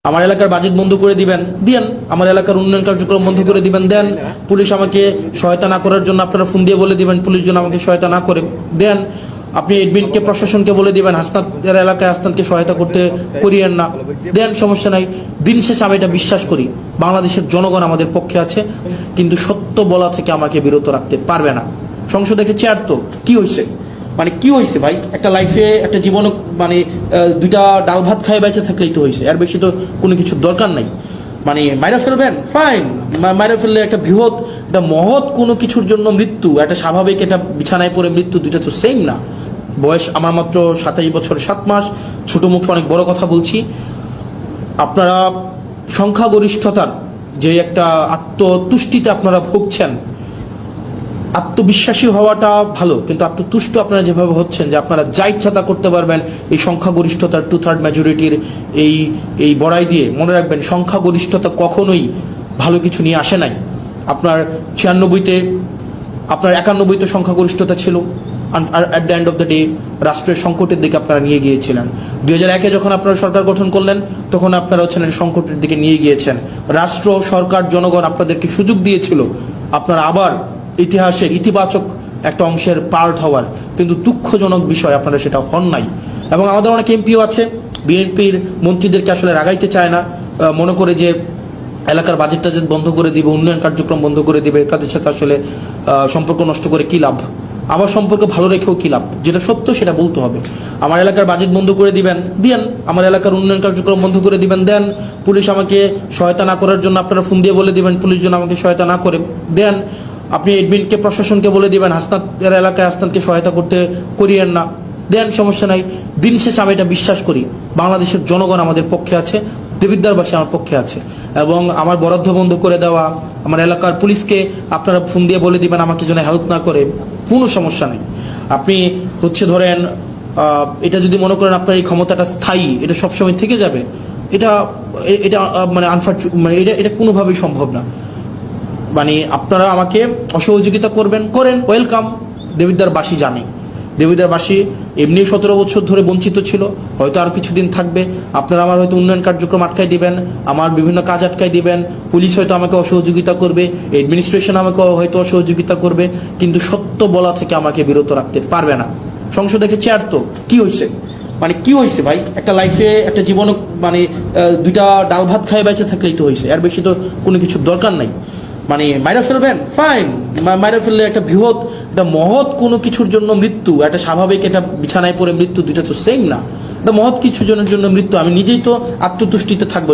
আমার এলাকার বাজেট বন্ধ করে দিবেন, দেন। আমার এলাকার উন্নয়ন কার্যক্রম বন্ধ করে দিবেন, দেন। পুলিশ আমাকে সহায়তা না করার জন্য আপনারা ফোন দিয়ে বলে দিবেন পুলিশ যেন আমাকে সহায়তা না করে, দেন। আপনি এডমিনকে প্রশাসনকে বলে দিবেন হাসনাতের এলাকায় হাসনাতকে সহায়তা করতে করিয়েন না, দেন। সমস্যা নাই। দিন শেষে আমি এটা বিশ্বাস করি, বাংলাদেশের জনগণ আমাদের পক্ষে আছে, কিন্তু সত্য বলা থেকে আমাকে বিরত রাখতে পারবে না। সংসদে চেয়ার তো কি হয়েছে, মানে কি হয়েছে ভাই? একটা লাইফে একটা জীবনে মানে দুইটা ডাল ভাত খায় বেঁচে থাকলেই তো হয়েছে, এর বেশি তো কোনো কিছুর দরকার নাই। মানে মাইরা ফেলবেন, ফাইন, মাইরা ফেললে একটা বৃহৎ একটা মহৎ কোনো কিছুর জন্য মৃত্যু, একটা স্বাভাবিক একটা বিছানায় পড়ে মৃত্যু, দুইটা তো সেম না। বয়স আমার মাত্র 27 বছর 7 মাস, ছোট মুখে অনেক বড় কথা বলছি। আপনারা সংখ্যাগরিষ্ঠতার যে একটা আত্মতুষ্টিতে আপনারা ভুগছেন, আত্মবিশ্বাসী হওয়াটা ভালো, কিন্তু আত্মতুষ্ট আপনারা যেভাবে হচ্ছেন যে আপনারা যা ইচ্ছা তা করতে পারবেন এই সংখ্যাগরিষ্ঠতার 2/3 মেজরিটির এই বড়াই দিয়ে, মনে রাখবেন সংখ্যাগরিষ্ঠতা কখনোই ভালো কিছু নিয়ে আসে নাই। আপনার 96-তে, আপনার 91-তে সংখ্যাগরিষ্ঠতা ছিল, at the end of the day রাষ্ট্রের সংকটের দিকে আপনারা নিয়ে গিয়েছিলেন। 2001-এ যখন আপনারা সরকার গঠন করলেন তখন আপনারা হচ্ছেন সংকটের দিকে নিয়ে গিয়েছেন। রাষ্ট্র, সরকার, জনগণ আপনাদেরকে সুযোগ দিয়েছিল আপনারা আবার ইতিহাসের ইতিবাচক একটা অংশের পার্ট হওয়ার, কিন্তু দুঃখজনক বিষয় আপনারা সেটা হন নাই। এবং আমাদের অনেক এমপিও আছে বিএনপির মন্ত্রীদেরকে আসলে রাগাইতে চায় না, মনে করে যে এলাকার বাজেট টাজেট বন্ধ করে দিবে, উন্নয়ন কার্যক্রম বন্ধ করে দিবে, তাদের সাথে আসলে সম্পর্ক নষ্ট করে কী লাভ, আমার সম্পর্ক ভালো রেখেও কী লাভ? যেটা সত্য সেটা বলতে হবে। আমার এলাকার বাজেট বন্ধ করে দিবেন, দেন। আমার এলাকার উন্নয়ন কার্যক্রম বন্ধ করে দিবেন, দেন। পুলিশ আমাকে সহায়তা না করার জন্য আপনারা ফোন দিয়ে বলে দিবেন পুলিশ যেন আমাকে সহায়তা না করে, দেন। আপনি এডমিনকে প্রশাসনকে বলে দিবেন হাসনাতের এলাকায় হাসনাতকে সহায়তা করতে করিয়েন না, দেন। সমস্যা নাই। দিন শেষে আমি এটা বিশ্বাস করি, বাংলাদেশের জনগণ আমাদের পক্ষে আছে, দেবিদ্বারবাসী আমার পক্ষে আছে। এবং আমার বরাদ্দ বন্ধ করে দেওয়া, আমার এলাকার পুলিশকে আপনারা ফোন দিয়ে বলে দিবেন আমাকে যেন হেল্প না করে, কোনো সমস্যা নেই। আপনি ধরেন এটা যদি মনে করেন আপনার এই ক্ষমতাটা স্থায়ী, এটা সবসময় থেকে যাবে, এটা এটা মানে মানে এটা কোনোভাবেই সম্ভব না। মানে আপনারা আমাকে অসহযোগিতা করেন, ওয়েলকাম। দেবিদ্বারবাসী জানে, দেবিদ্বারবাসী এমনি 17 বছর ধরে বঞ্চিত ছিল, হয়তো আর কিছুদিন থাকবে। আপনারা আমার হয়তো উন্নয়ন কার্যক্রম আটকাই দিবেন, আমার বিভিন্ন কাজ আটকাই দিবেন, পুলিশ হয়তো আমাকে অসহযোগিতা করবে, অ্যাডমিনিস্ট্রেশন আমাকে হয়তো অসহযোগিতা করবে, কিন্তু সত্য বলা থেকে আমাকে বিরত রাখতে পারবে না। সংসদে চেয়ার তো কি হয়েছে, মানে কি হয়েছে ভাই? একটা লাইফে একটা জীবনে মানে দুইটা ডাল ভাত খায় বেঁচে থাকলেই তো হয়েছে, এর বেশি তো কোনো কিছুর দরকার নাই। মানে মাইরা ফেলবেন, ফাইন, মাইরা ফেললে একটা বৃহৎ একটা মহৎ কোনো কিছুর জন্য মৃত্যু, একটা স্বাভাবিক একটা বিছানায় পড়ে মৃত্যু, দুইটা তো সেম না। একটা মহৎ কিছু জনের জন্য মৃত্যু, আমি নিজেই তো আত্মতুষ্টিতে থাকবো।